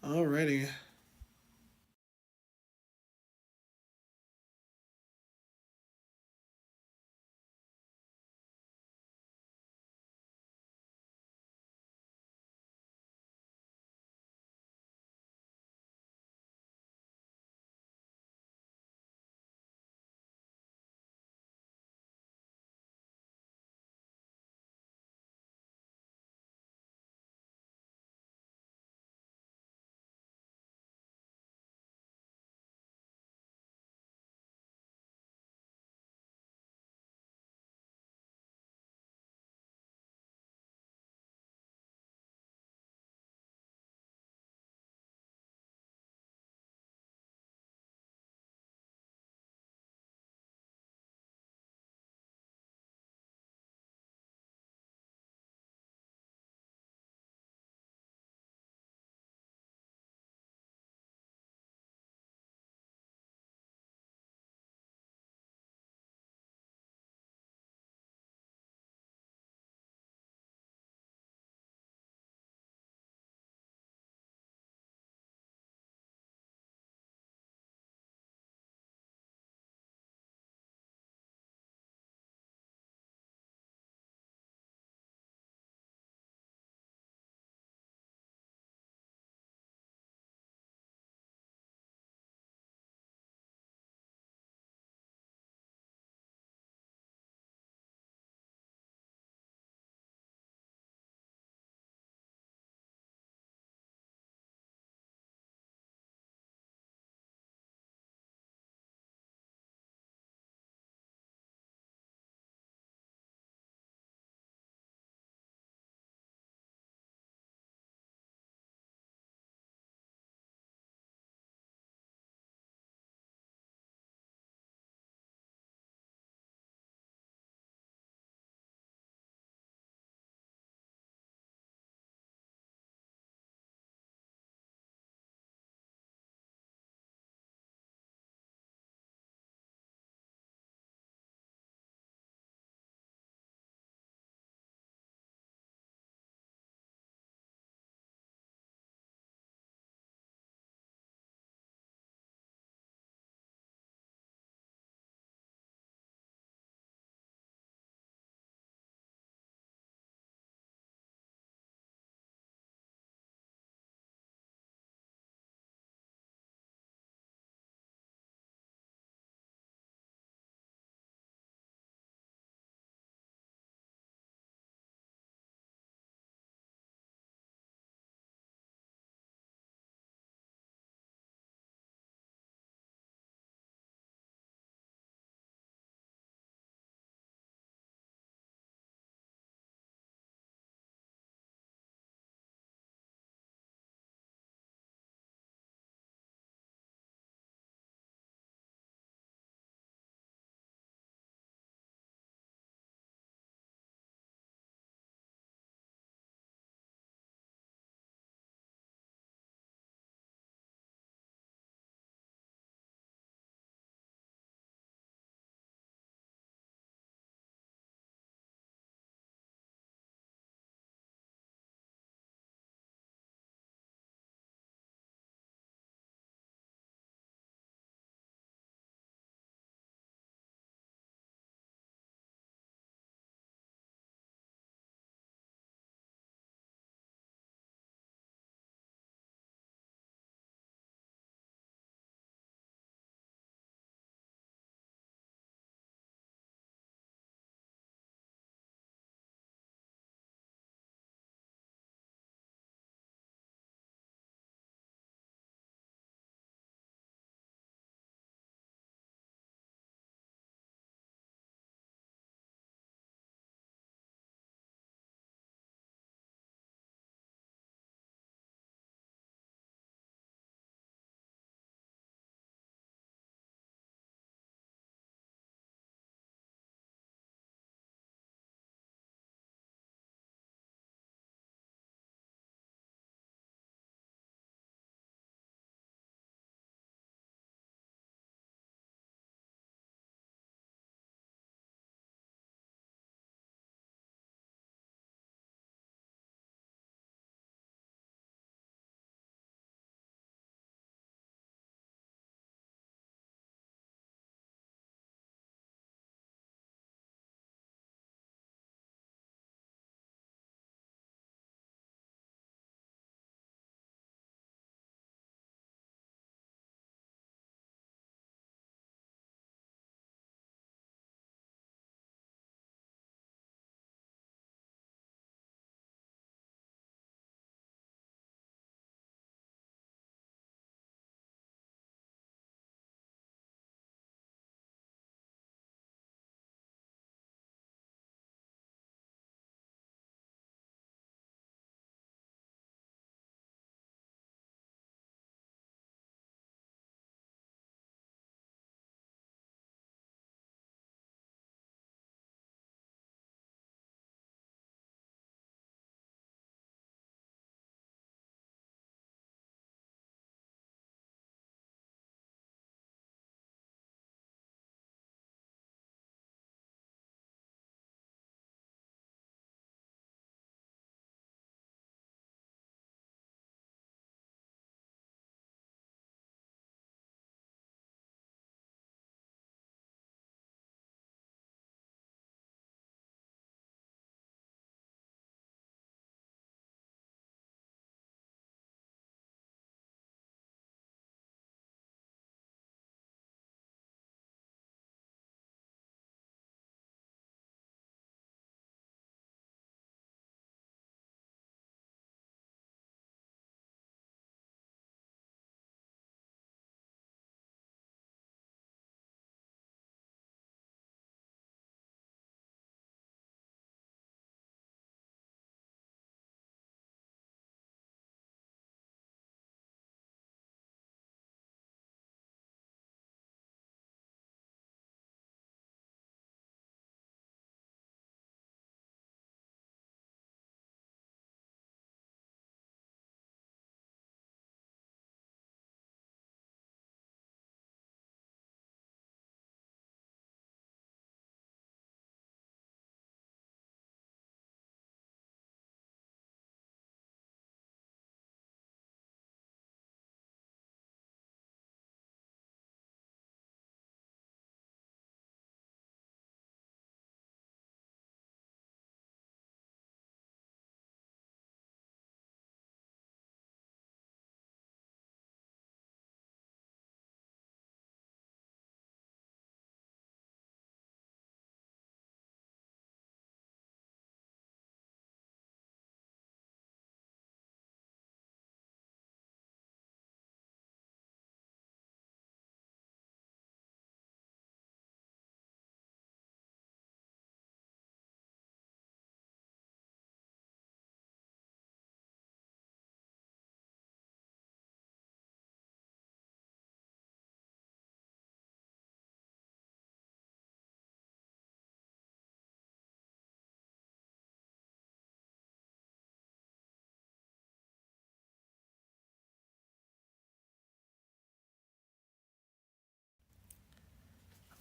Alrighty.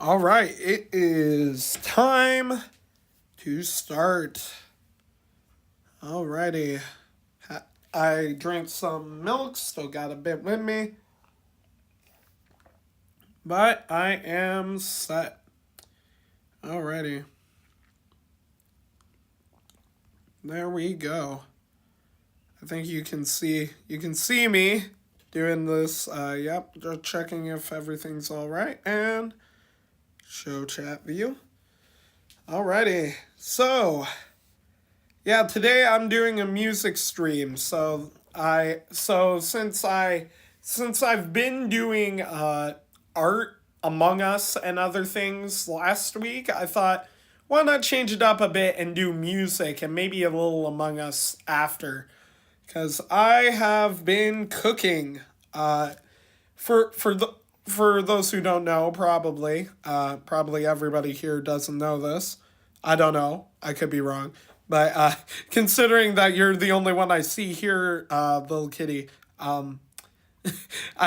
All right, it is time to start. Alrighty. I drank some milk, still got a bit with me. But I am set. Alrighty. There we go. I think you can see me doing this. Yep, just checking if everything's alright. And show chat view. Alrighty. So yeah, today I'm doing a music stream. Since I've been doing art Among Us and other things last week, I thought, why not change it up a bit and do music and maybe a little Among Us after? Because I have been cooking. For those who don't know, probably everybody here doesn't know this. I don't know. I could be wrong. But considering that you're the only one I see here, little kitty, I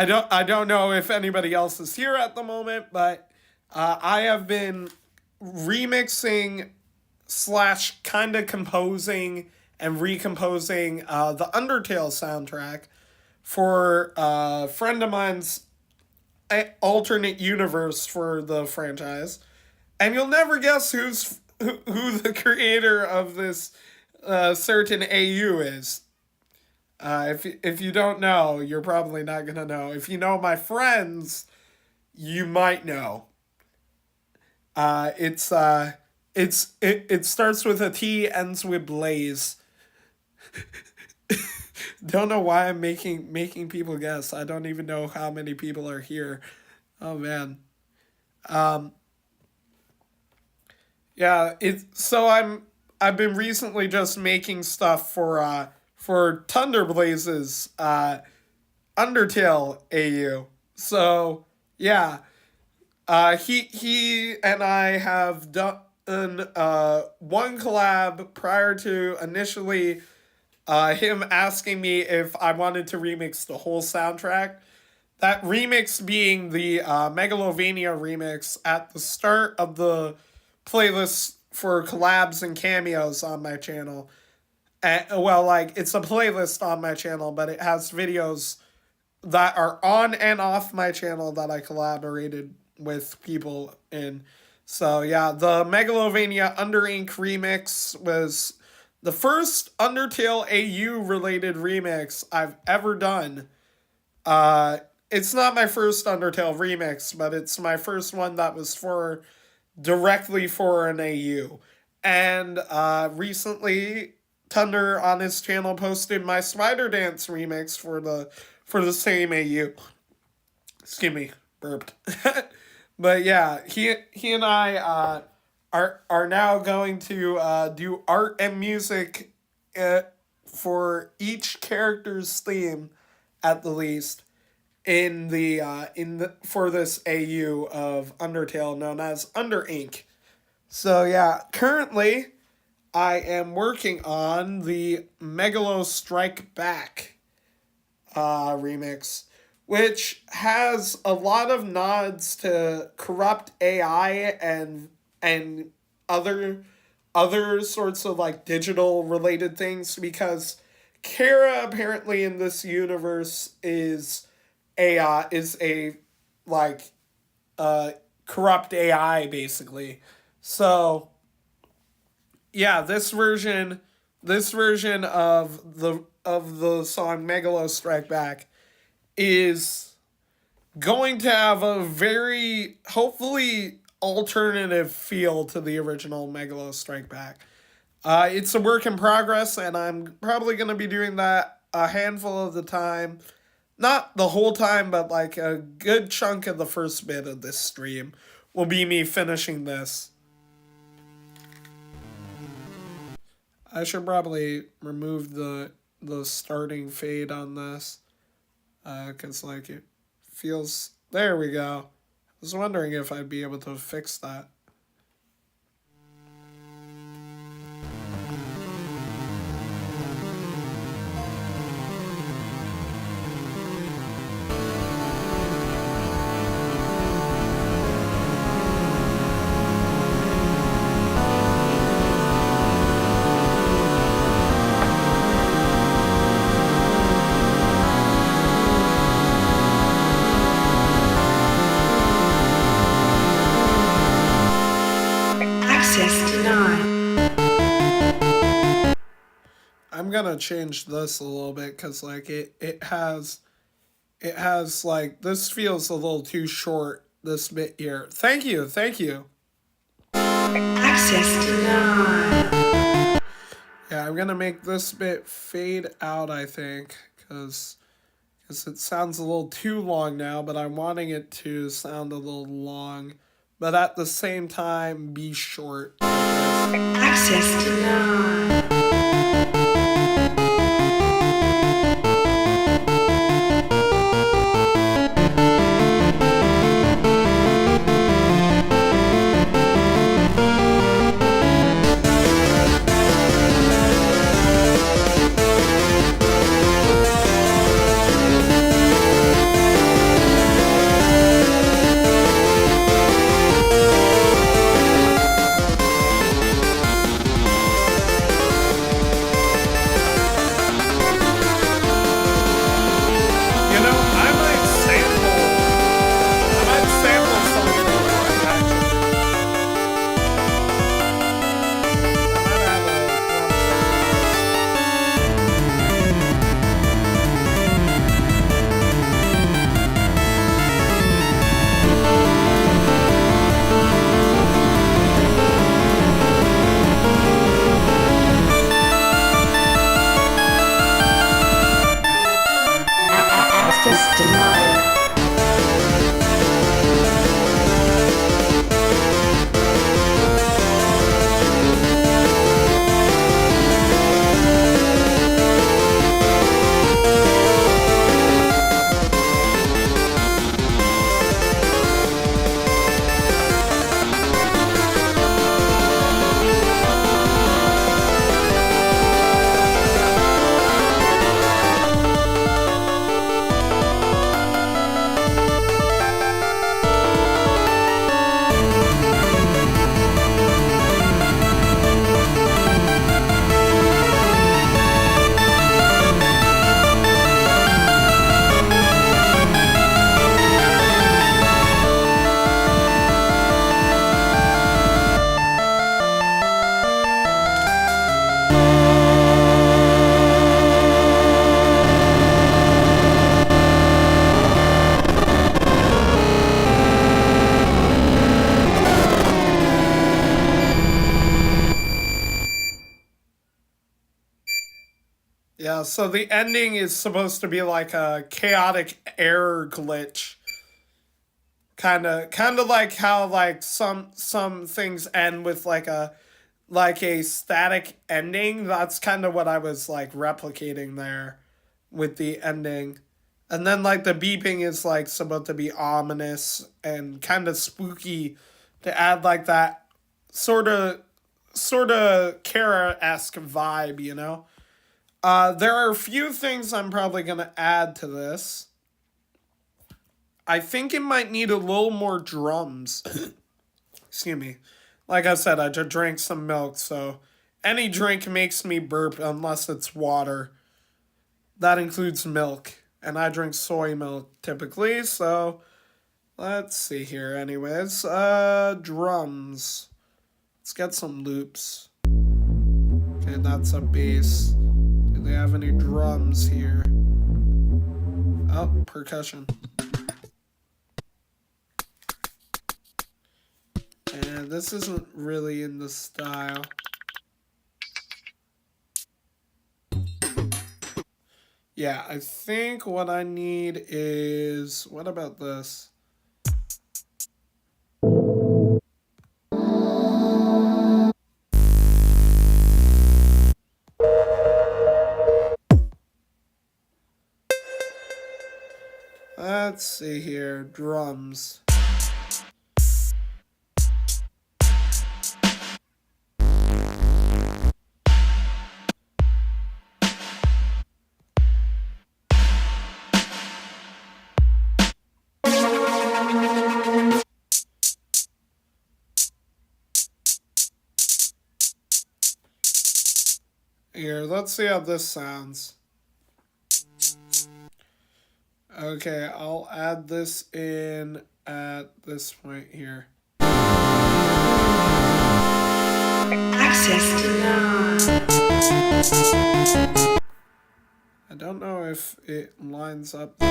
don't know if anybody else is here at the moment, but I have been remixing / kind of composing and recomposing the Undertale soundtrack for a friend of mine's alternate universe for the franchise. And you'll never guess who the creator of this certain AU is. If you don't know, you're probably not gonna know. If you know my friends, you might know. It starts with a T, ends with Blaze. Don't know why I'm making people guess. I don't even know how many people are here. Oh man. Yeah, I've been recently just making stuff for Thunder Blaze's Undertale AU. So yeah. He and I have done one collab prior to initially him asking me if I wanted to remix the whole soundtrack. That remix being the Megalovania remix at the start of the playlist for collabs and cameos on my channel. It's a playlist on my channel, but it has videos that are on and off my channel that I collaborated with people in. So yeah, the Megalovania Under Ink remix was the first Undertale AU related remix I've ever done. It's not my first Undertale remix, but it's my first one that was directly for an AU. And recently, Thunder on his channel posted my Spider Dance remix for the same AU. Excuse me, burped. But yeah, he and I are now going to do art and music for each character's theme, at the least, for this AU of Undertale known as Under Ink. So yeah, currently I am working on the Megalo Strike Back remix, which has a lot of nods to corrupt AI and other sorts of like digital related things, because Kara apparently in this universe is a corrupt AI basically. So yeah, this version of the song Megalo Strike Back is going to have a very, hopefully, alternative feel to the original Megalo Strike Back. It's a work in progress, and I'm probably going to be doing that a handful of the time. Not the whole time, but like a good chunk of the first bit of this stream will be me finishing this. I should probably remove the starting fade on this. Because, like, it feels... There we go. I was wondering if I'd be able to fix that. gonna change this a little bit because like it has like this feels a little too short, this bit here. Thank you, thank you. Access denied. Yeah, I'm gonna make this bit fade out, I think, because it sounds a little too long now, but I'm wanting it to sound a little long, but at the same time be short. Access denied. You know, I might sample something like actually. I might have a Access denied. Yeah, so the ending is supposed to be like a chaotic error glitch. Kind of like how like some things end with like a static ending. That's kind of what I was like replicating there with the ending. And then like the beeping is like supposed to be ominous and kind of spooky to add like that sort of Kara-esque vibe, you know? There are a few things I'm probably going to add to this. I think it might need a little more drums. Excuse me. Like I said, I just drank some milk, so any drink makes me burp unless it's water. That includes milk, and I drink soy milk typically, so let's see here anyways. Drums. Let's get some loops. Okay, that's a bass. Do they have any drums here? Oh, percussion. And this isn't really in the style. Yeah, I think what I need is... What about this? Let's see here. Drums. Here, let's see how this sounds. Okay, I'll add this in at this point here. Access denied. don't know if it lines up. Yeah,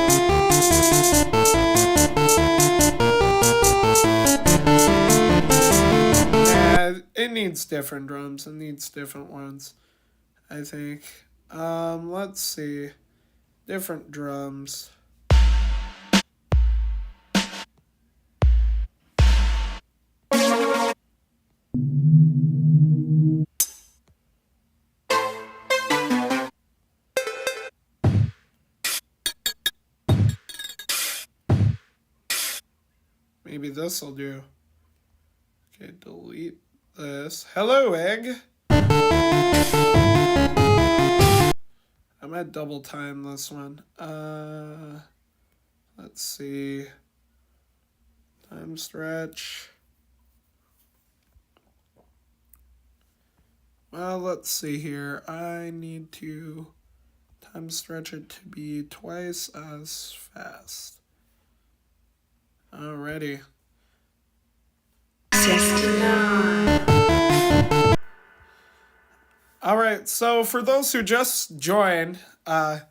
it needs different drums. It needs different ones, I think. Let's see. Different drums. Maybe this will do. Okay, delete this. Hello, egg. I might double time this one. Let's see. Time stretch. Well, let's see here. I need to time stretch it to be twice as fast. Alrighty. Access denied. Alright, so for those who just joined, I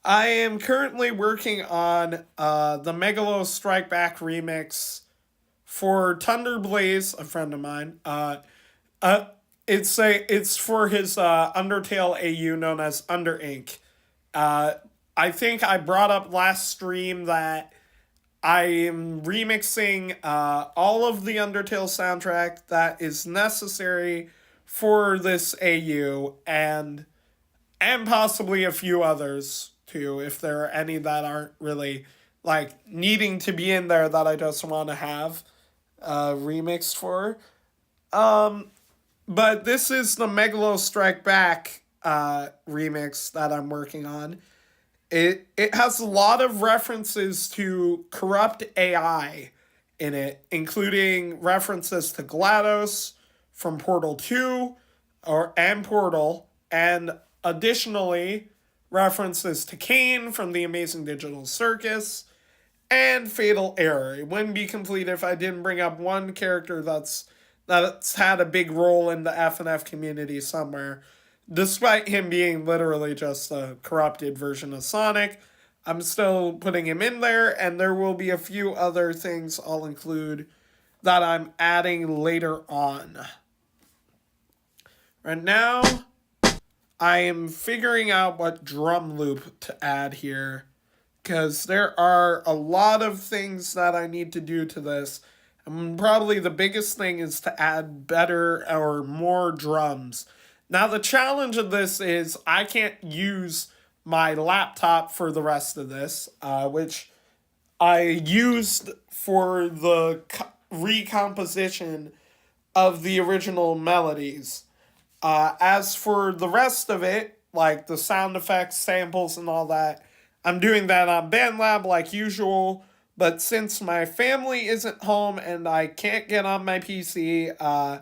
am currently working on the Megalo Strike Back remix for Thunder Blaze, a friend of mine. It's for his Undertale AU known as Under Ink. I think I brought up last stream that I am remixing all of the Undertale soundtrack that is necessary for this AU and possibly a few others too, if there are any that aren't really like needing to be in there that I just want to have remixed for. But this is the Megalo Strike Back remix that I'm working on. It has a lot of references to corrupt AI in it, including references to GLaDOS from Portal 2 and Portal, and additionally references to Kane from The Amazing Digital Circus and Fatal Error. It wouldn't be complete if I didn't bring up one character that's had a big role in the FNF community somewhere. Despite him being literally just a corrupted version of Sonic, I'm still putting him in there, and there will be a few other things I'll include that I'm adding later on. Right now, I am figuring out what drum loop to add here, because there are a lot of things that I need to do to this. And probably the biggest thing is to add better or more drums. Now, the challenge of this is I can't use my laptop for the rest of this, which I used for the recomposition of the original melodies. As for the rest of it, like the sound effects, samples, and all that, I'm doing that on BandLab like usual. But since my family isn't home and I can't get on my PC,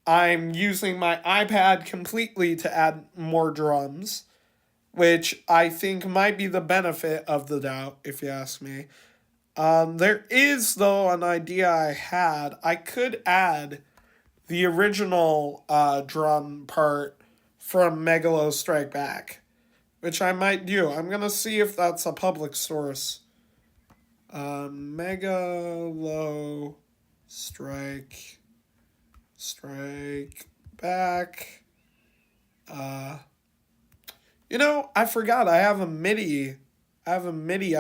I'm using my iPad completely to add more drums, which I think might be the benefit of the doubt, if you ask me. There is, though, an idea I had. I could add the original drum part from Megalo Strike Back, which I might do. I'm going to see if that's a public source. Megalo Strike Back. You know, I forgot I have a MIDI. I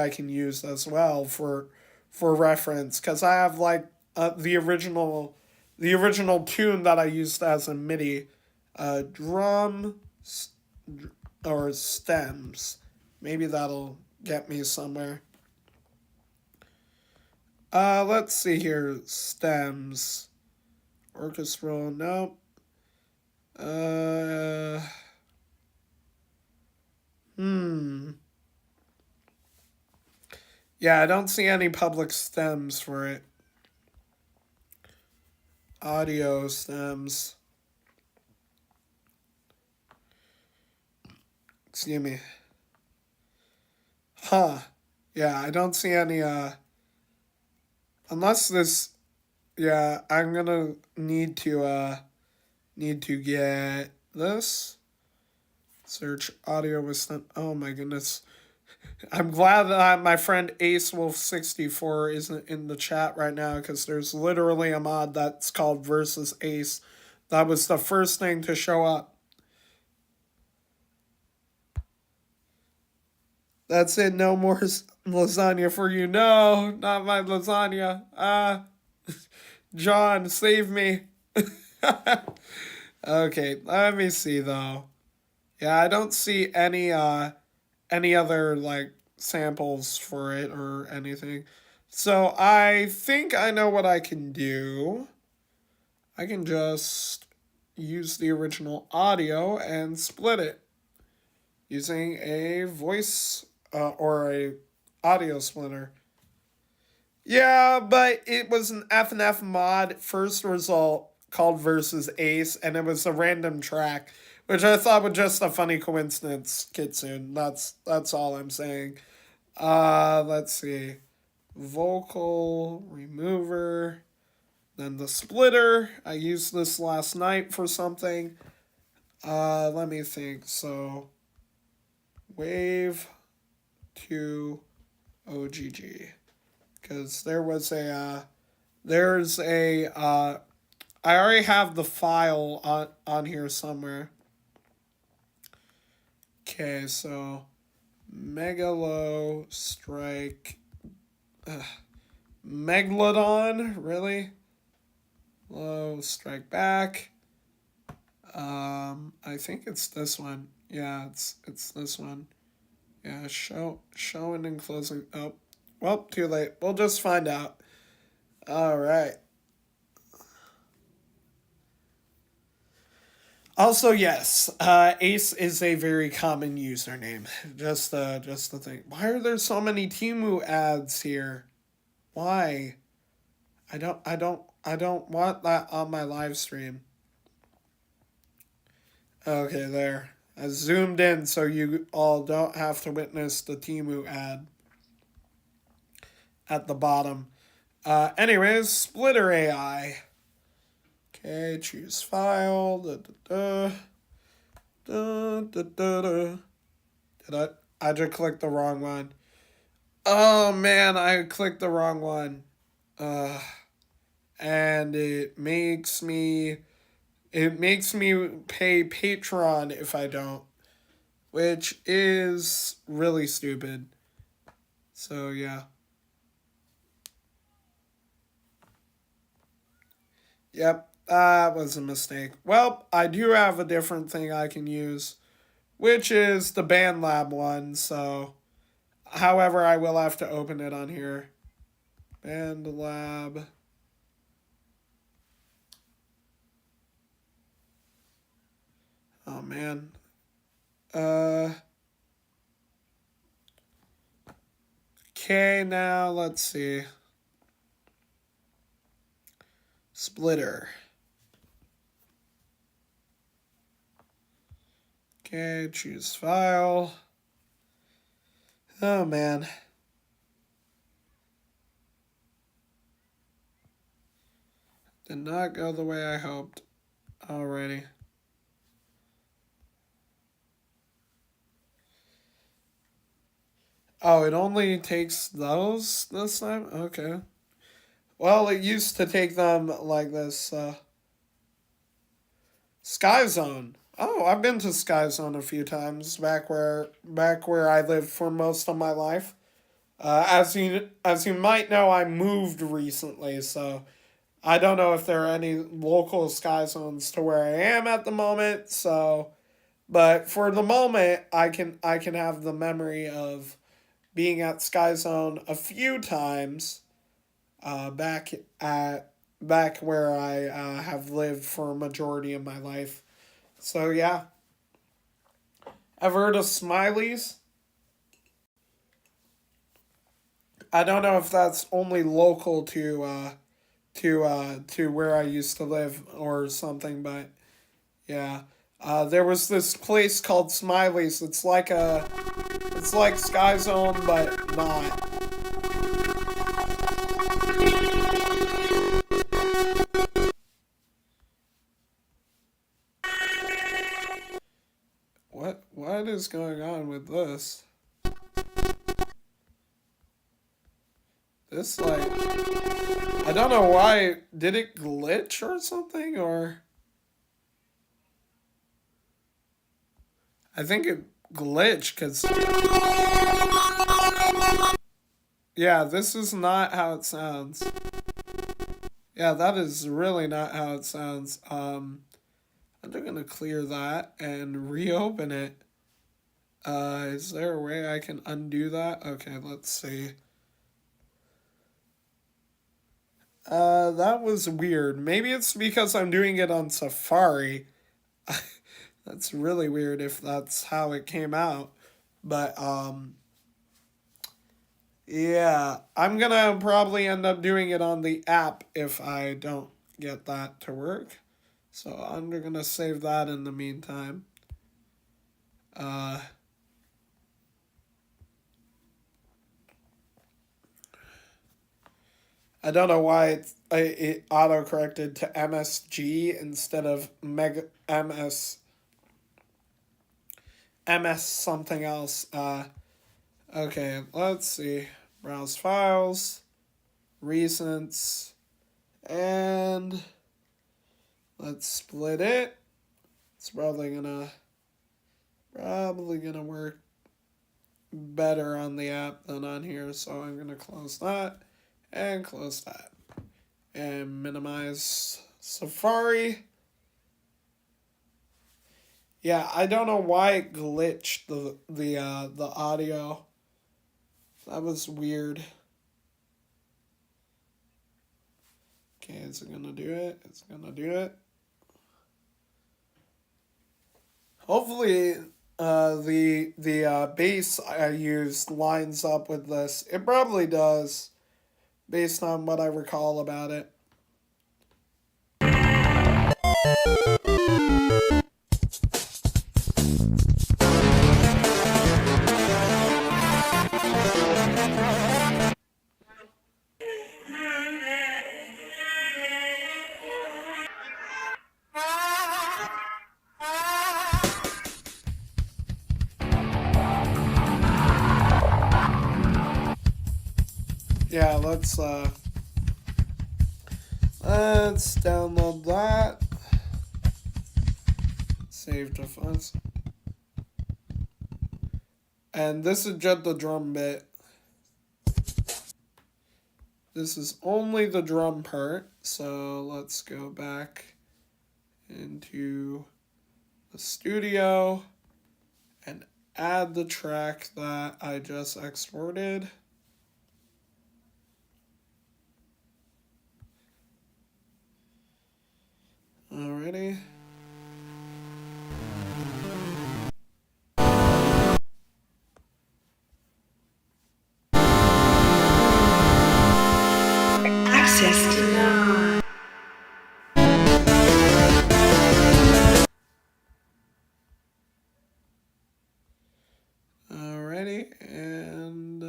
can use as well for reference, because I have like the original tune that I used as a MIDI. Drum or stems. Maybe that'll get me somewhere. Let's see here. Stems. Orchestral, nope. Yeah, I don't see any public stems for it. Audio stems. Excuse me. Huh. Yeah, I don't see any, unless this, yeah, I'm gonna need to get this. Search audio with oh my goodness. I'm glad that my friend AceWolf64 isn't in the chat right now, because there's literally a mod that's called Versus Ace. That was the first thing to show up. That's it, no more lasagna for you. No, not my lasagna. John, save me. Okay, let me see though. Yeah, I don't see any other like samples for it or anything. So I think I know what I can do. I can just use the original audio and split it using a voice or a audio splitter. Yeah, but it was an FNF mod first result called Versus Ace, and it was a random track, which I thought was just a funny coincidence, Kitsune. That's all I'm saying. Let's see. Vocal remover. Then the splitter. I used this last night for something. Let me think. So, wave to OGG. Because there's I already have the file on here somewhere. Okay, so Megalo Strike Megalodon, really? Low Strike Back. I think it's this one. Yeah, it's this one. Yeah, showing and closing. Oh, well, too late. We'll just find out. All right. Also, yes, Ace is a very common username. Just the thing. Why are there so many Temu ads here? Why? I don't want that on my live stream. Okay, there. I zoomed in so you all don't have to witness the Temu ad at the bottom. Anyways, Splitter AI. Okay, choose file. I just clicked the wrong one. Oh man, I clicked the wrong one. And it makes me pay Patreon if I don't, which is really stupid. So yeah. Yep, that was a mistake. Well, I do have a different thing I can use, which is the BandLab one. So, however, I will have to open it on here. BandLab. Oh man. Okay, now let's see. Splitter. Okay, choose file. Oh man. Did not go the way I hoped. Alrighty. Oh, it only takes those this time? Okay. Well, it used to take them like this. Sky Zone. Oh, I've been to Sky Zone a few times back where I lived for most of my life. As you might know, I moved recently, so I don't know if there are any local Sky Zones to where I am at the moment. So, but for the moment, I can have the memory of being at Sky Zone a few times. Back where I have lived for a majority of my life. So yeah. Ever heard of Smileys? I don't know if that's only local to where I used to live or something, but yeah. There was this place called Smileys. It's like Sky Zone, but not. what is going on with this? This, like, I don't know why. Did it glitch or something? Or I think it glitched because, yeah, this is not how it sounds. Yeah, that is really not how it sounds. I'm just gonna clear that and reopen it. Is there a way I can undo that? Okay, let's see. That was weird. Maybe it's because I'm doing it on Safari. That's really weird if that's how it came out. But, yeah, I'm gonna probably end up doing it on the app if I don't get that to work. So I'm gonna save that in the meantime. I don't know why it auto-corrected to MSG instead of MS something else. Okay, let's see. Browse files, recents, and let's split it. It's probably gonna work better on the app than on here, so I'm gonna close that and close that and minimize Safari. Yeah, I don't know why it glitched the audio. That was weird. Okay, is it gonna do it? It's gonna do it. Hopefully, the bass I used lines up with this. It probably does, based on what I recall about it. Yeah, let's download that. Save to files. And this is just the drum bit. This is only the drum part. So let's go back into the studio and add the track that I just exported. Alrighty. Access denied. Alrighty, and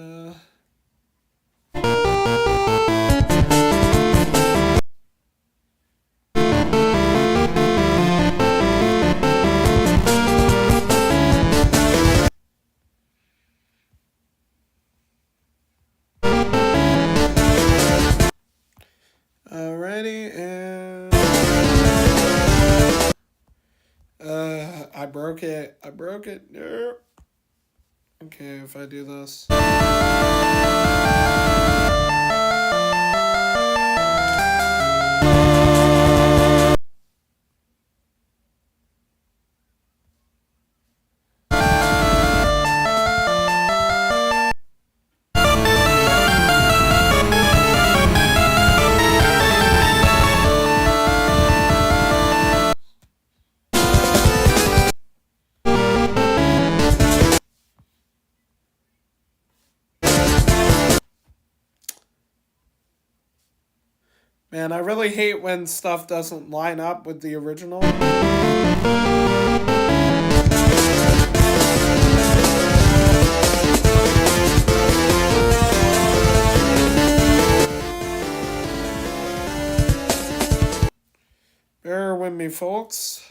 alrighty, and I broke it. No. Okay, if I do this. Man, I really hate when stuff doesn't line up with the original. Bear with me, folks.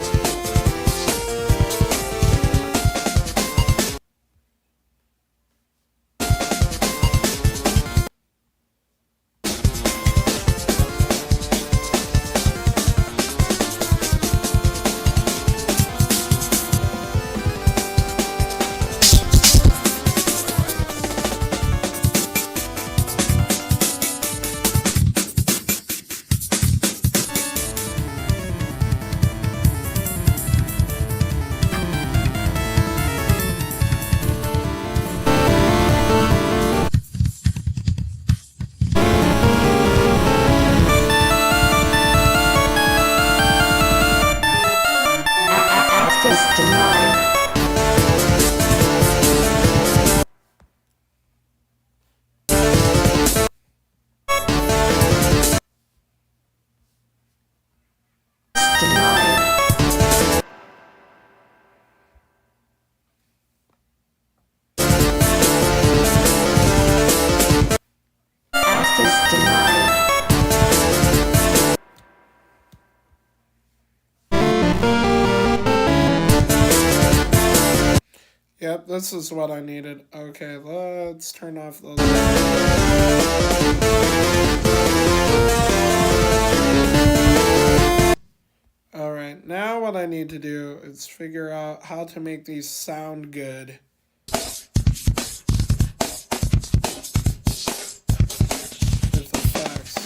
Access denied. Denied. Access denied. Yep, this is what I needed. Okay, let's turn off those. Alright, now what I need to do is figure out how to make these sound good. With effects.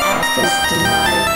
Access denied.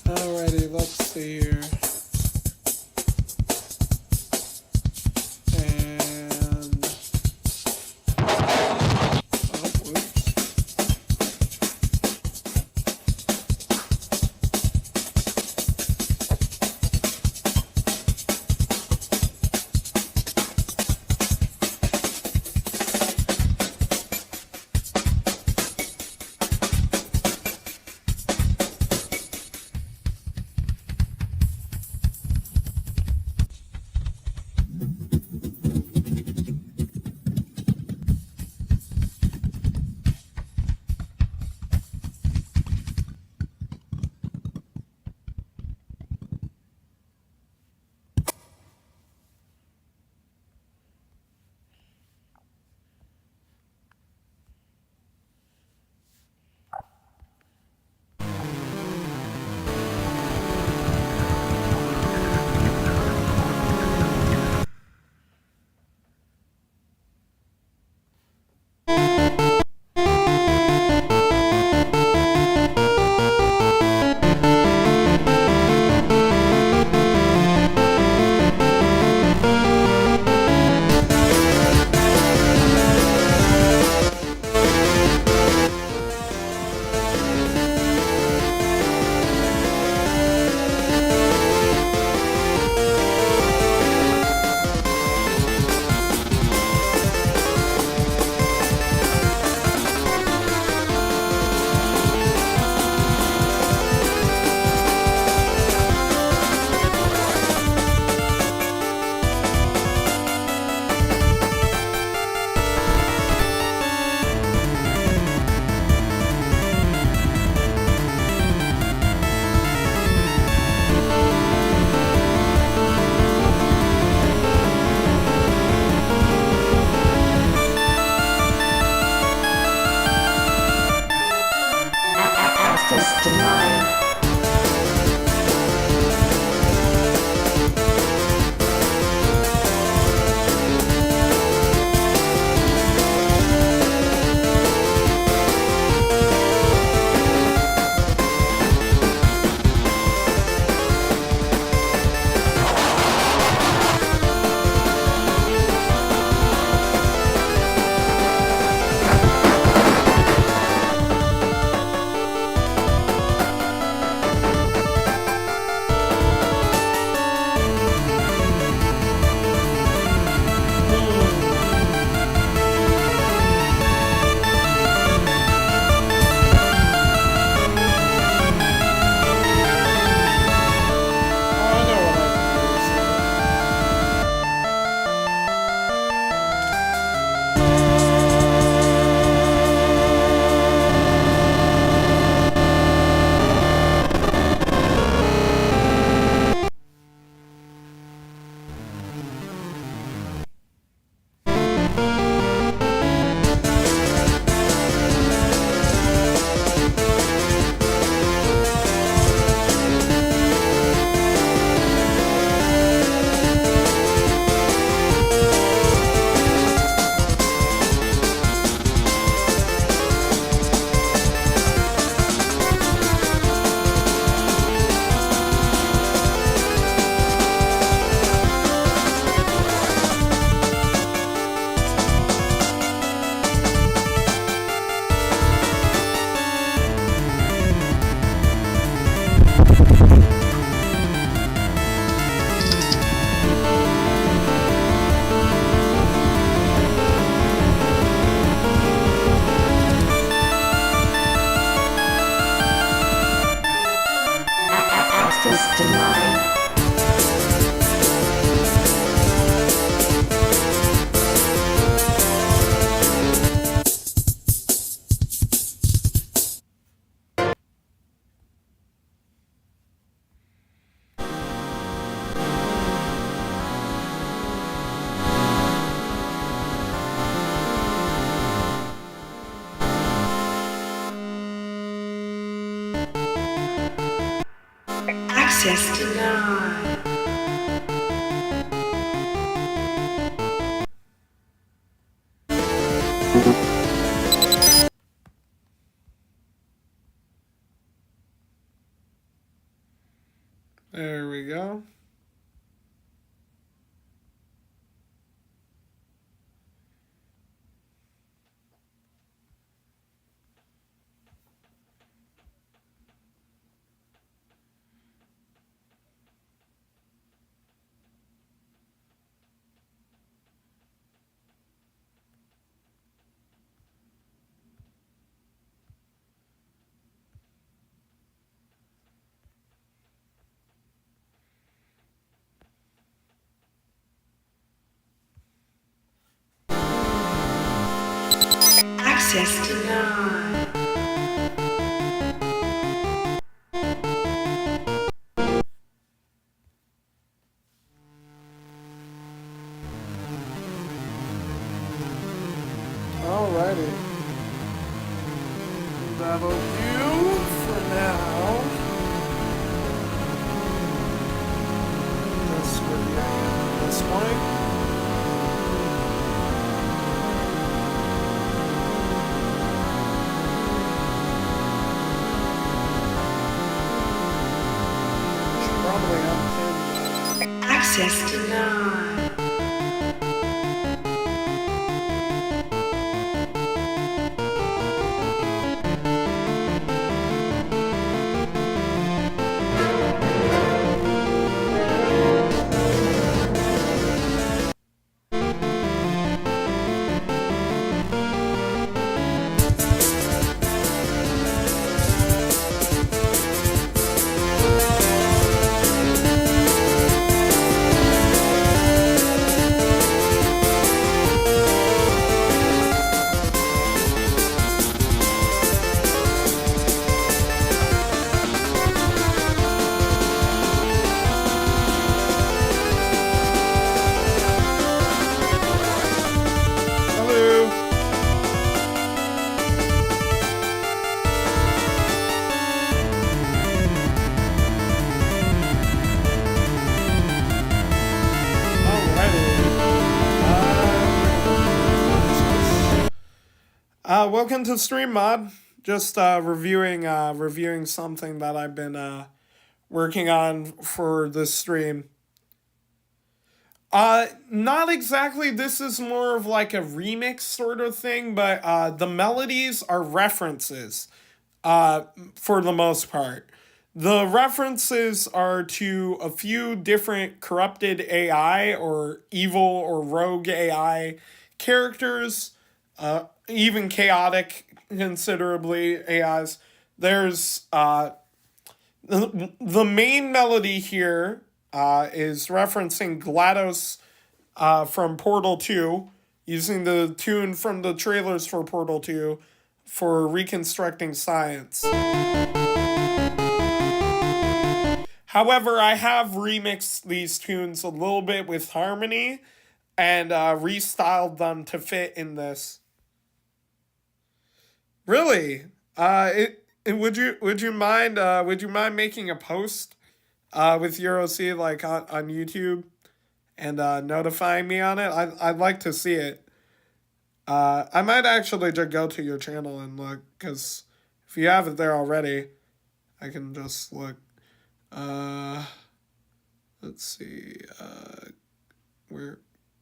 Alrighty, let's see here. And whoops. Access denied. Access denied. Access denied. There we go. Access denied. Alrighty. That'll do for now. This will be this point. Probably unpinned. Access denied. Welcome to Stream Mod. Just reviewing something that I've been working on for this stream. Not exactly. This is more of like a remix sort of thing, but the melodies are references. For the most part, the references are to a few different corrupted AI or evil or rogue AI characters, even chaotic considerably AIs. There's the main melody here is referencing GLaDOS from Portal 2, using the tune from the trailers for Portal 2 for reconstructing science. However, I have remixed these tunes a little bit with harmony and restyled them to fit in this. Really? Would you mind making a post with EuroC like on YouTube and notifying me on it? I'd like to see it. I might actually just go to your channel and look, because if you have it there already, I can just look. Let's see. Where?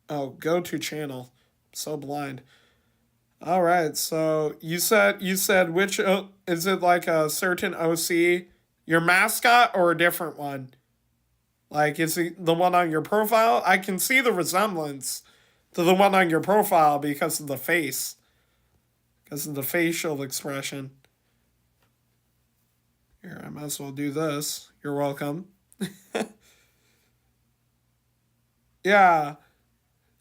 Oh, go to channel. I'm so blind. All right. So you said which is it, like a certain OC, your mascot, or a different one? Like, is it the one on your profile? I can see the resemblance to the one on your profile because of the face. Because of the facial expression. Here, I might as well do this. You're welcome. Yeah.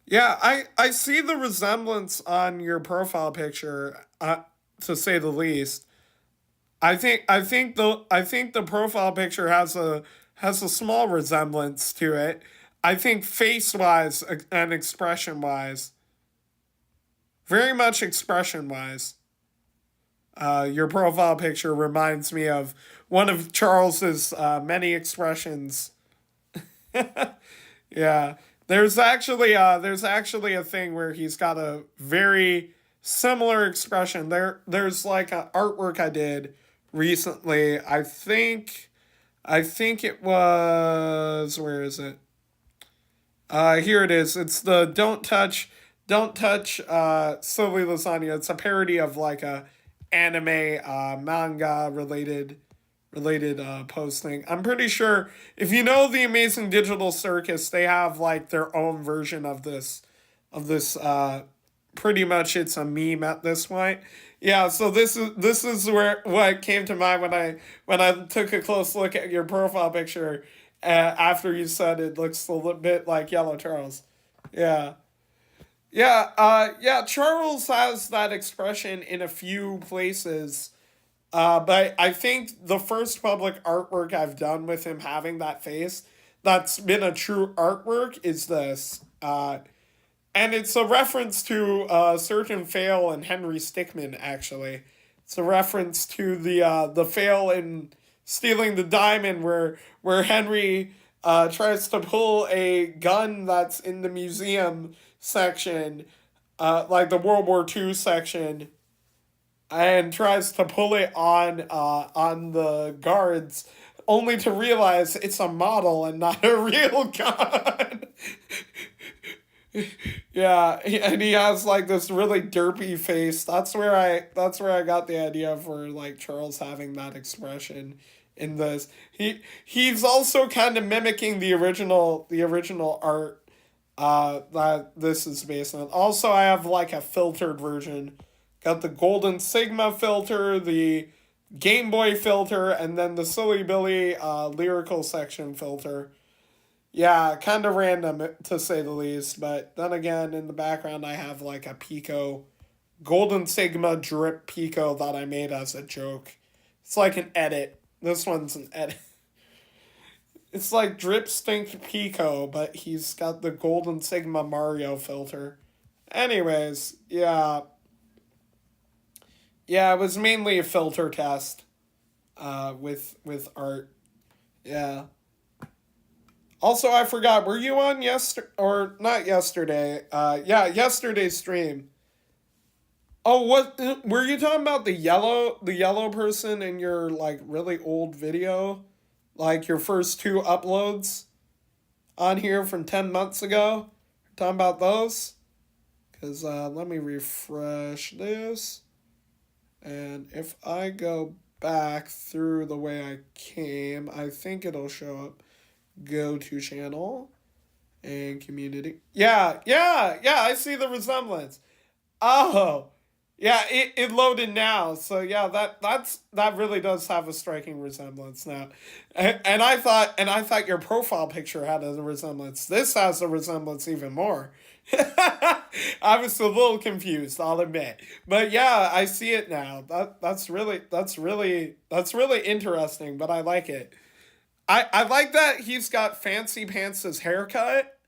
Yeah, I see the resemblance on your profile picture, to say the least. I think the profile picture has a small resemblance to it. I think face wise and expression wise, very much expression wise. Your profile picture reminds me of one of Charles's many expressions. Yeah, there's actually a thing where he's got a very similar expression. There's like an artwork I did recently. I think it was, where is it? Here it is. It's the Don't Touch Silly Lasagna. It's a parody of like a anime manga related posting. I'm pretty sure if you know the Amazing Digital Circus, they have like their own version of this pretty much it's a meme at this point. Yeah, so this is where what came to mind when I took a close look at your profile picture after you said it looks a little bit like Yellow Charles. Yeah. Yeah, Charles has that expression in a few places. But I think the first public artwork I've done with him having that face that's been a true artwork is this. And it's a reference to certain fail in Henry Stickmin, actually. It's a reference to the fail in Stealing the Diamond where Henry tries to pull a gun that's in the museum section, like the World War II section, and tries to pull it on the guards, only to realize it's a model and not a real gun. Yeah, and he has like this really derpy face. That's where I got the idea for like Charles having that expression in this. He's also kind of mimicking the original art that this is based on. Also, I have like a filtered version. Got the Golden Sigma filter, the Game Boy filter, and then the Silly Billy lyrical section filter. Yeah, kind of random to say the least, but then again, in the background I have like a Pico, Golden Sigma drip Pico that I made as a joke. It's like an edit. This one's an edit. It's like drip stink Pico, but he's got the Golden Sigma Mario filter. Anyways, yeah. Yeah, it was mainly a filter test with art. Yeah. Also, I forgot, were you on or not yesterday? Yeah, yesterday's stream. Oh, what were you talking about? The yellow person in your like really old video, like your first two uploads on here from 10 months ago. Talking about those? Cause let me refresh this, and if I go back through the way I came, I think it'll show up. Go to channel and community. Yeah, yeah, yeah. I see the resemblance. Oh, yeah, it loaded now. So yeah, that really does have a striking resemblance now. And I thought your profile picture had a resemblance. This has a resemblance even more. I was a little confused, I'll admit. But yeah, I see it now. That's really interesting, but I like it. I like that he's got Fancy Pants' haircut,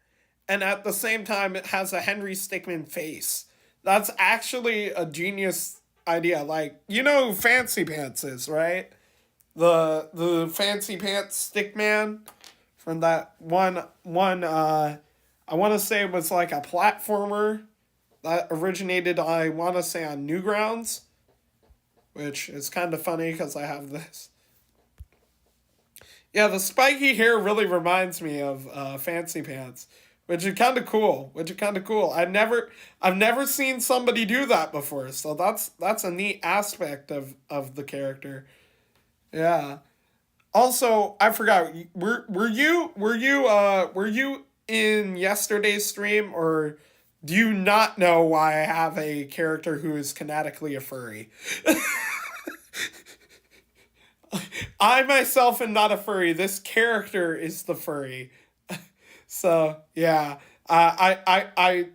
and at the same time it has a Henry Stickmin face. That's actually a genius idea. Like, you know who Fancy Pants is, right? The Fancy Pants stick man from that one I wanna say it was like a platformer that originated, I wanna say, on Newgrounds, which is kinda funny because I have this. Yeah, the spiky hair really reminds me of Fancy Pants, which is kind of cool. I've never seen somebody do that before, so that's a neat aspect of the character. Yeah. Also, I forgot. Were you in yesterday's stream, or do you not know why I have a character who is kinetically a furry? I myself am not a furry. This character is the furry. So yeah, I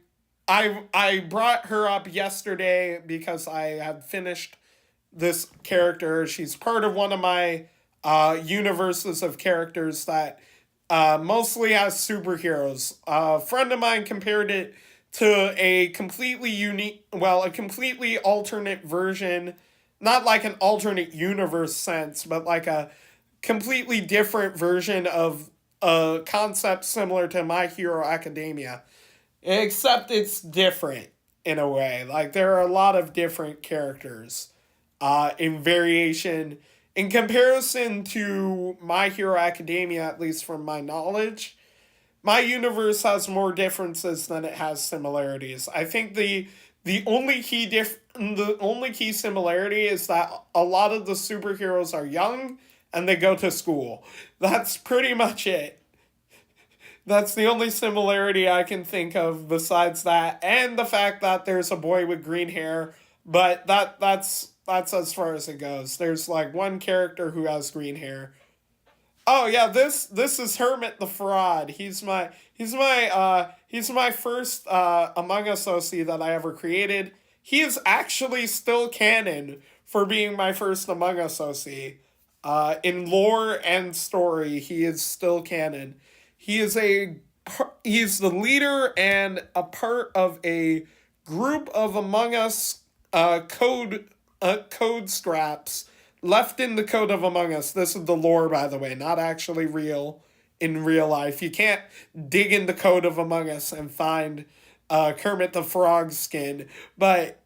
brought her up yesterday because I had finished this character. She's part of one of my universes of characters that mostly has superheroes. A friend of mine compared it to a completely unique, well, a completely alternate version, not like an alternate universe sense, but like a completely different version of a concept similar to My Hero Academia, except it's different in a way. Like, there are a lot of different characters in variation. In comparison to My Hero Academia, at least from my knowledge, my universe has more differences than it has similarities. I think the only key similarity is that a lot of the superheroes are young and they go to school. That's pretty much it. That's the only similarity I can think of besides that, and the fact that there's a boy with green hair, but that's as far as it goes. There's like one character who has green hair. Oh yeah, this is Hermit the Fraud. He's my first Among Us OC that I ever created. He is actually still canon for being my first Among Us OC. In lore and story, he is still canon. He is he's the leader and a part of a group of Among Us code scraps left in the code of Among Us. This is the lore, by the way, not actually real in real life. You can't dig in the code of Among Us and find Kermit the Frog skin, but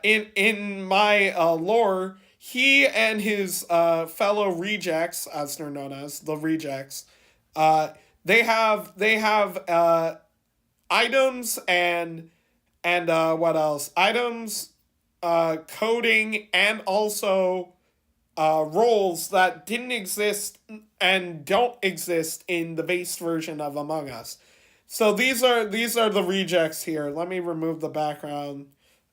in my lore, he and his fellow rejects, as they're known as the rejects, they have items and what else? Items, coding, and also roles that didn't exist and don't exist in the base version of Among Us. So these are the rejects here. Let me remove the background.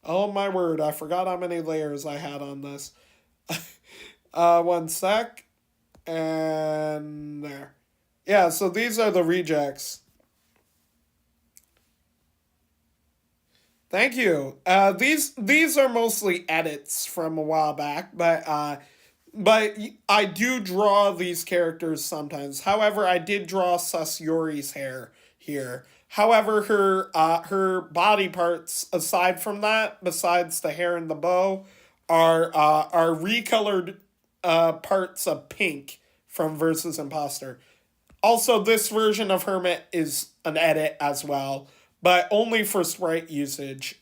Oh my word, I forgot how many layers I had on this. One sec. And there. Yeah, so these are the rejects. Thank you. These are mostly edits from a while back, but I do draw these characters sometimes. However, I did draw Sasori's hair here. However, her body parts, aside from that, besides the hair and the bow, are recolored parts of pink from Versus Imposter. Also, this version of Hermit is an edit as well, but only for sprite usage.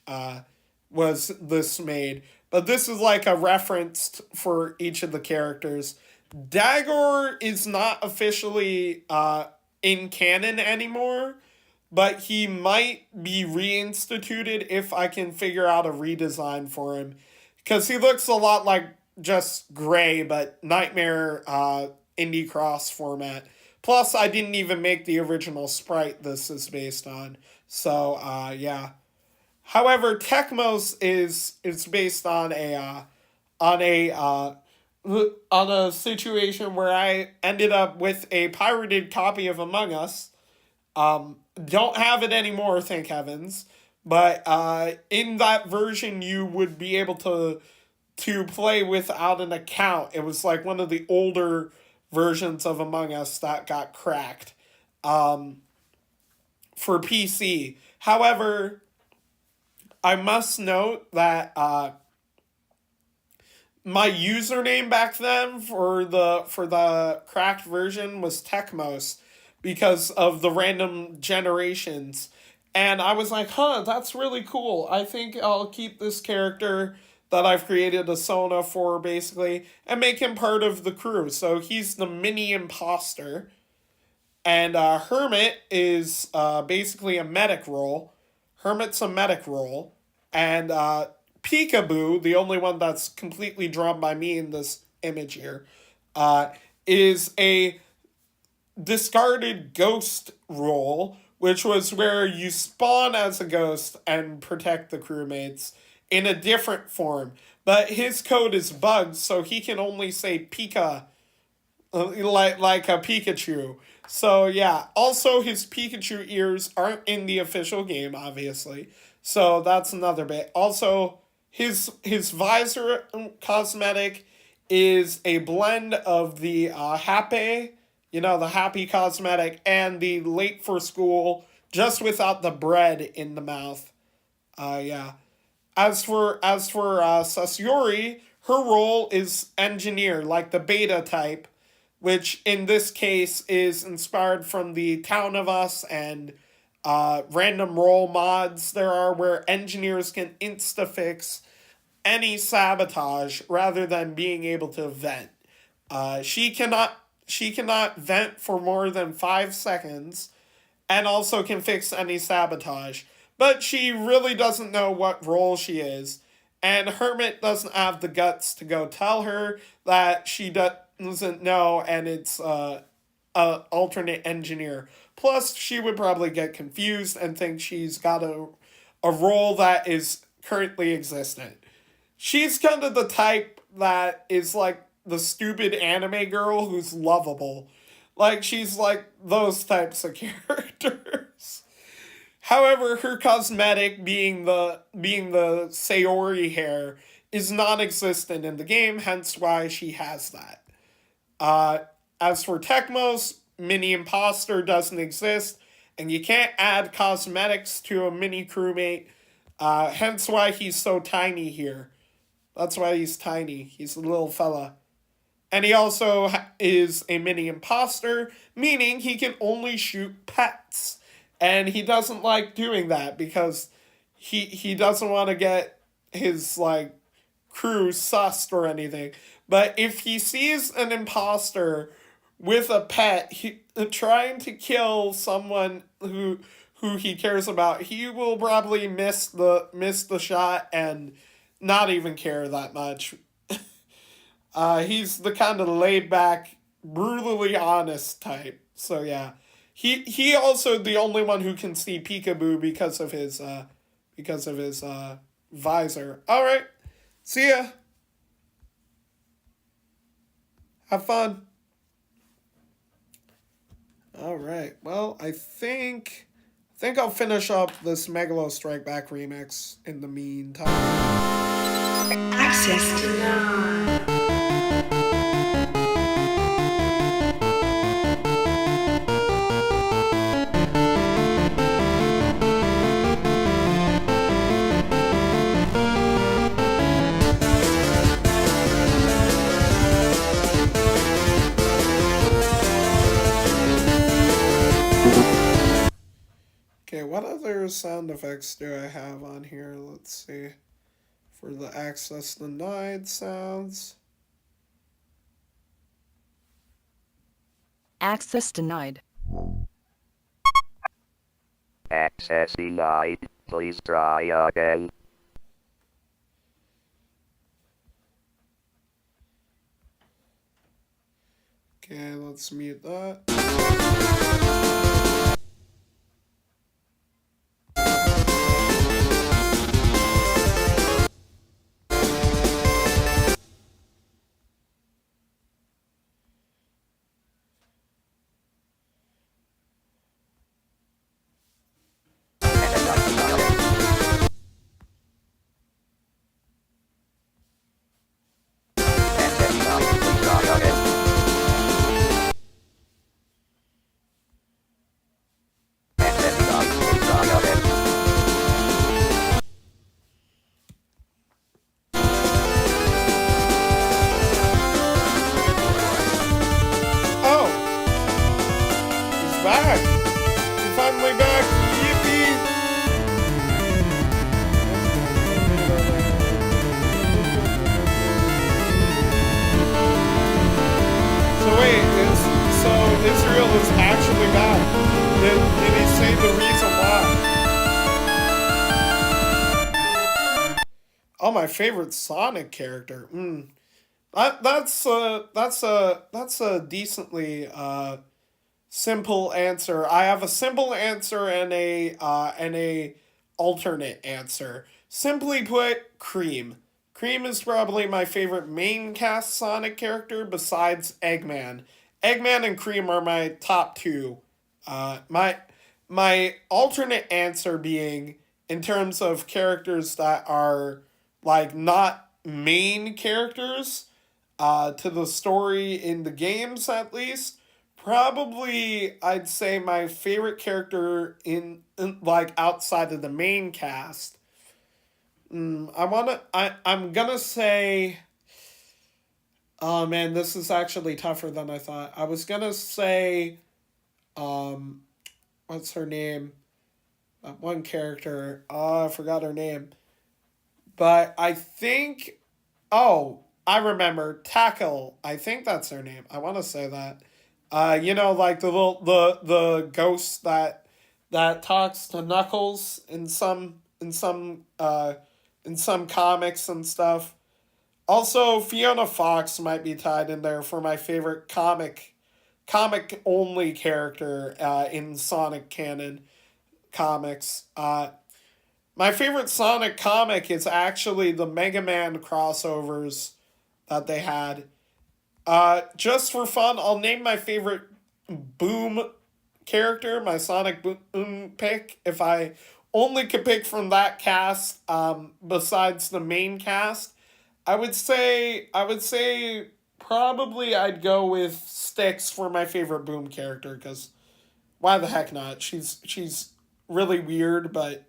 was this made. But this is like a reference for each of the characters. Dagor is not officially in canon anymore, but he might be reinstituted if I can figure out a redesign for him. Because he looks a lot like just gray, but Nightmare Indie Cross format. Plus, I didn't even make the original sprite this is based on. So, yeah. However, Tecmos is based on a situation where I ended up with a pirated copy of Among Us. Don't have it anymore, thank heavens. But in that version, you would be able to play without an account. It was like one of the older versions of Among Us that got cracked for PC. However, I must note that my username back then for the cracked version was Tecmos because of the random generations. And I was like, that's really cool. I think I'll keep this character that I've created a Sona for, basically, and make him part of the crew. So he's the mini imposter. And Hermit is basically a medic role. Hermit's a medic role. And Peekaboo, the only one that's completely drawn by me in this image here, is a discarded ghost role, which was where you spawn as a ghost and protect the crewmates in a different form. But his code is bugged, so he can only say Pika, like a Pikachu. So yeah, also his Pikachu ears aren't in the official game, obviously. So that's another bit. Also, his visor cosmetic is a blend of the Happy, the Happy cosmetic, and the Late for School, just without the bread in the mouth. Yeah. As for Sasori, her role is engineer, like the beta type, which in this case is inspired from the Town of Us and random role mods there are where engineers can insta-fix any sabotage rather than being able to vent. She cannot vent for more than 5 seconds and also can fix any sabotage. But she really doesn't know what role she is. And Hermit doesn't have the guts to go tell her that she doesn't know and it's a alternate engineer. Plus, she would probably get confused and think she's got a role that is currently existent. She's kind of the type that is like the stupid anime girl who's lovable. Like, she's like those types of characters. However, her cosmetic, being the Sayori hair, is non-existent in the game, hence why she has that. As for Tecmos, mini imposter doesn't exist, and you can't add cosmetics to a mini crewmate, hence why he's so tiny here. That's why he's tiny. He's a little fella. And he also is a mini imposter, meaning he can only shoot pets. And he doesn't like doing that because he doesn't want to get his, like, crew sussed or anything. But if he sees an imposter with a pet trying to kill someone who he cares about, he will probably miss the shot and not even care that much. He's the kind of laid back, brutally honest type. So yeah. He also the only one who can see Peekaboo because of his visor. Alright. See ya. Have fun. Alright. Well, I think I'll finish up this Megalo Strike Back remix in the meantime. Access denied. Okay, what other sound effects do I have on here? Let's see. for the access denied sounds. Access denied. Access denied. Please try again. Okay, let's mute that. Oh! He's back! He's finally back! Yippee! So wait, Israel is actually back. Did he say the reason why? Oh, my favorite Sonic character. That's a decently simple answer. I have a simple answer and a alternate answer. Simply put, Cream. Cream is probably my favorite main cast Sonic character besides Eggman. Eggman and Cream are my top two. My alternate answer being in terms of characters that are like not main characters to the story in the games at least. Probably, I'd say my favorite character in like outside of the main cast. I'm gonna say. Oh man, this is actually tougher than I thought. I was gonna say, what's her name? That one character. Oh, I forgot her name. But I think, oh, I remember Tackle. I think that's her name. I want to say that. You know, like the ghost that talks to Knuckles in some comics and stuff. Also, Fiona Fox might be tied in there for my favorite comic only character in Sonic canon comics. My favorite Sonic comic is actually the Mega Man crossovers that they had. Just for fun, I'll name my favorite Boom character, my Sonic Boom pick, if I only could pick from that cast, besides the main cast. I would say probably I'd go with Styx for my favorite Boom character, because why the heck not? She's really weird, but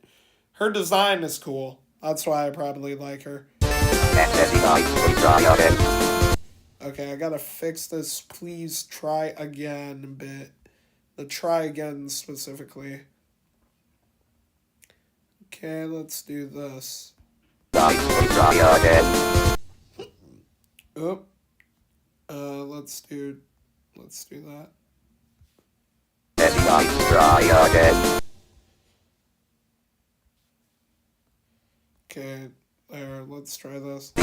her design is cool. That's why I probably like her. Okay, I gotta fix this please try again bit. The try again specifically. Okay, let's do this. Oop. Let's do that. Okay, there, let's try this.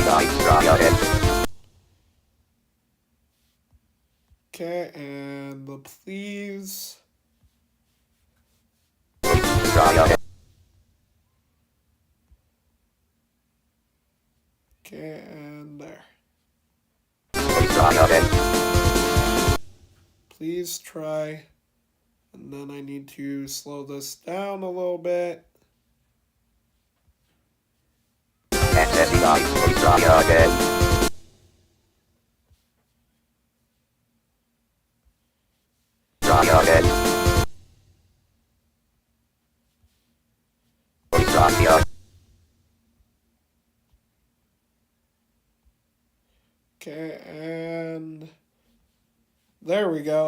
Okay, and the please. Okay, and there. Please try. And then I need to slow this down a little bit. Okay, and there we go.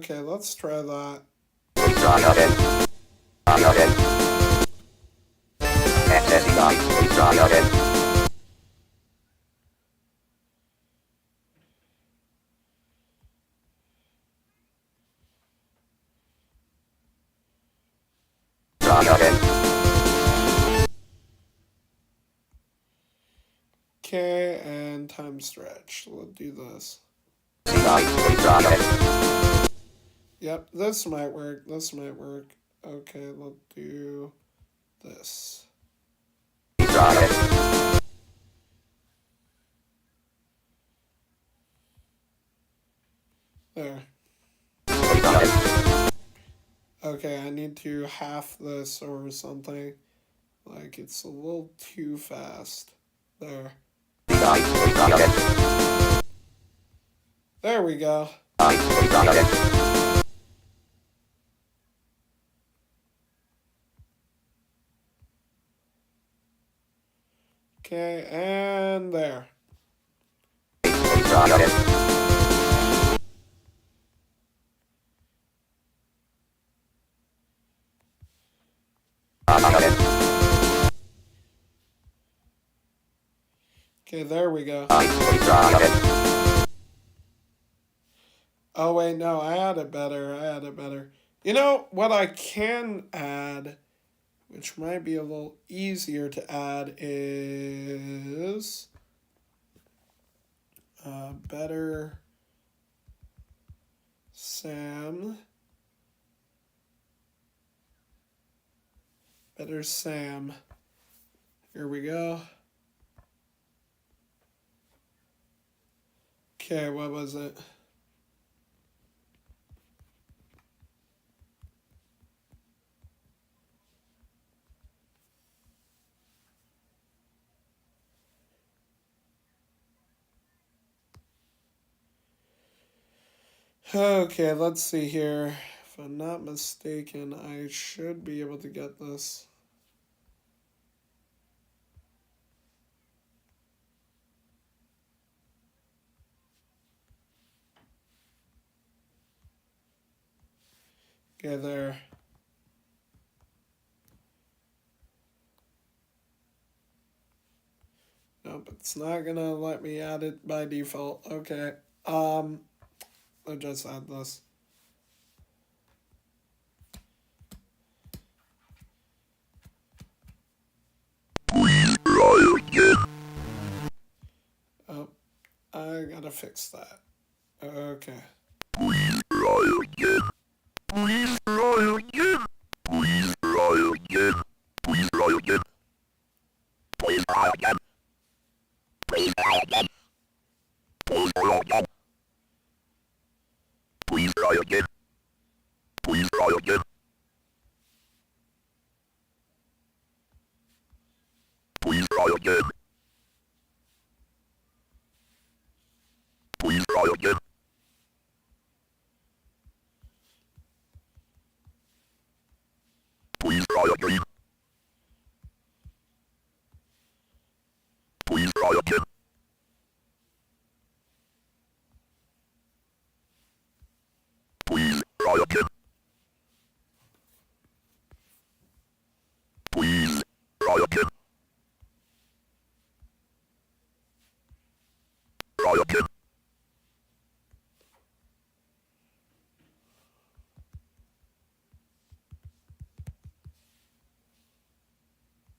Okay, let's try that. Please try again. Try again. Accessing line. Please try again. Try again. Okay, and time stretch. Let's do this. Line. Please try again. Yep, this might work. This might work. Okay, let's do this. Please try again. There. Please try again. Okay, I need to half this or something. Like, it's a little too fast. There. Line. Please try again. There we go. Line. Please try again. Okay, and there. Please try again. Try again. Okay, there we go. Line. Please try again. Oh, wait, no, I had it better. I had it better. You know, what I can add, which might be a little easier to add, is better Sam. Better Sam. Here we go. Okay, what was it? Okay, let's see here. If I'm not mistaken, I should be able to get this. Okay, there. Nope, it's not gonna let me add it by default. Okay. I'll just add this. Oh, I gotta fix that. Okay. Please try again. Please try again. Please try again. Please try again. Please try again. Please try again. Please try again. Please try again. Please try again. Please try again. Please try again. Please try again. Please try again. Please try again. Please try again. Try again.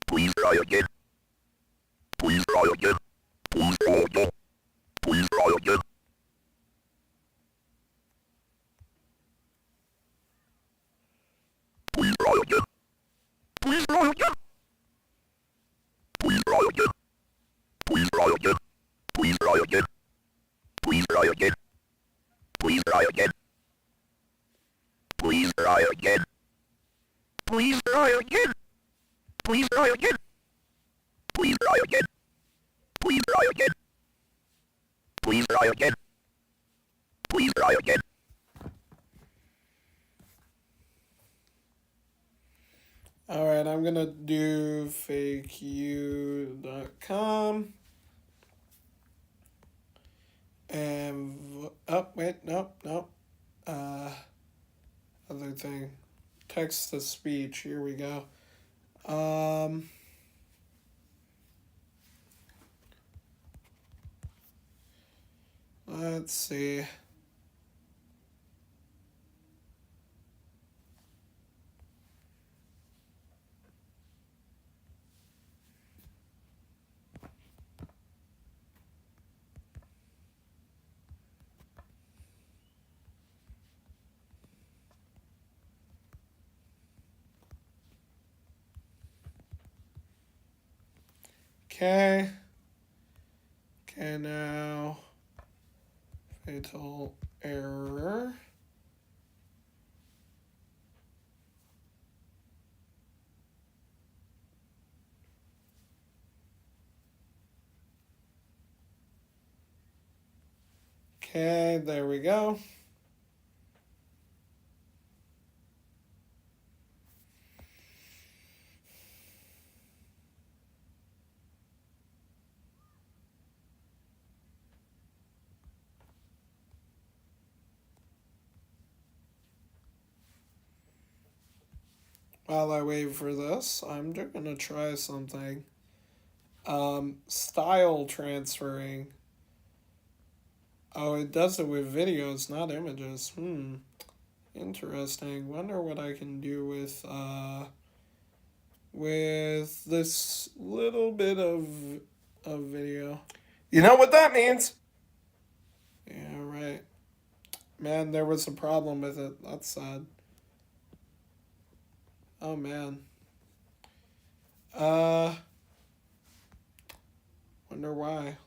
Please try again. Please try again. Please try again. Please try again. Please try again. Please try again. Please try again. Please try again. Please try again. Please try again. Please try again. Please try again. Please try again. Please try again. Please try again. Please try again. Please try again. Please try again. All right, I'm gonna do fakeyou.com. And oh wait, nope. other thing. Text to speech. Here we go. Let's see. Okay. Okay, now fatal error. Okay, there we go. While I wait for this, I'm just gonna try something. Style transferring. Oh, it does it with videos, not images. Interesting. Wonder what I can do with this little bit of video. You know what that means? Yeah, right. Man, there was a problem with it. That's sad. Oh man. Wonder why.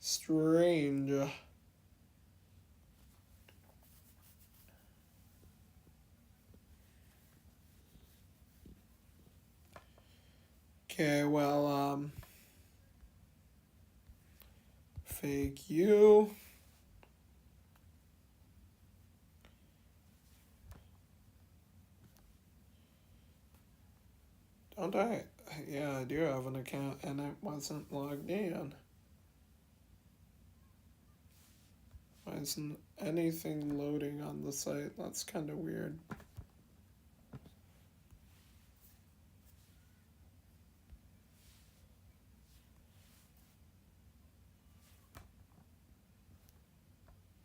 Strange. Okay, well, fake you. Don't I? Yeah, I do have an account and it wasn't logged in. Why isn't anything loading on the site? That's kind of weird.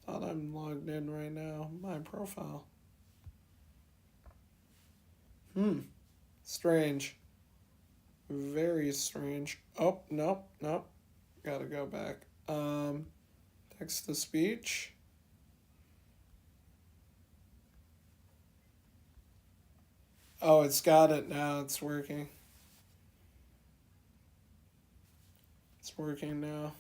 Thought I'm logged in right now. My profile. Strange. Very strange. Oh, nope. Gotta go back. Text to speech. Oh, it's got it now. It's working. It's working now.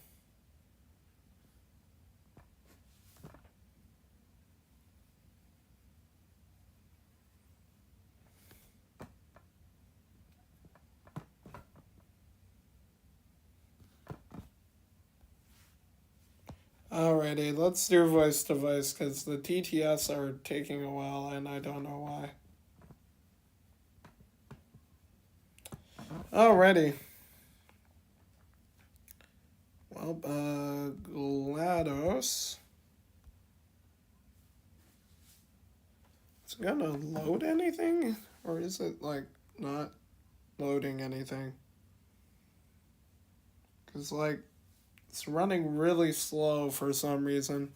Alrighty, let's do voice to voice because the TTS are taking a while and I don't know why. Alrighty. Well, GLaDOS. It's gonna load anything? Or is it, like, not loading anything? Because, like, it's running really slow for some reason.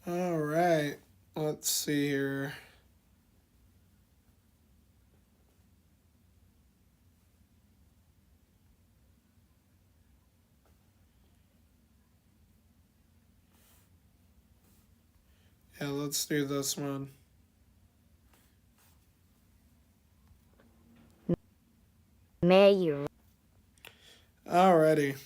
Alright, let's see here. Yeah, let's do this one. May you Alrighty.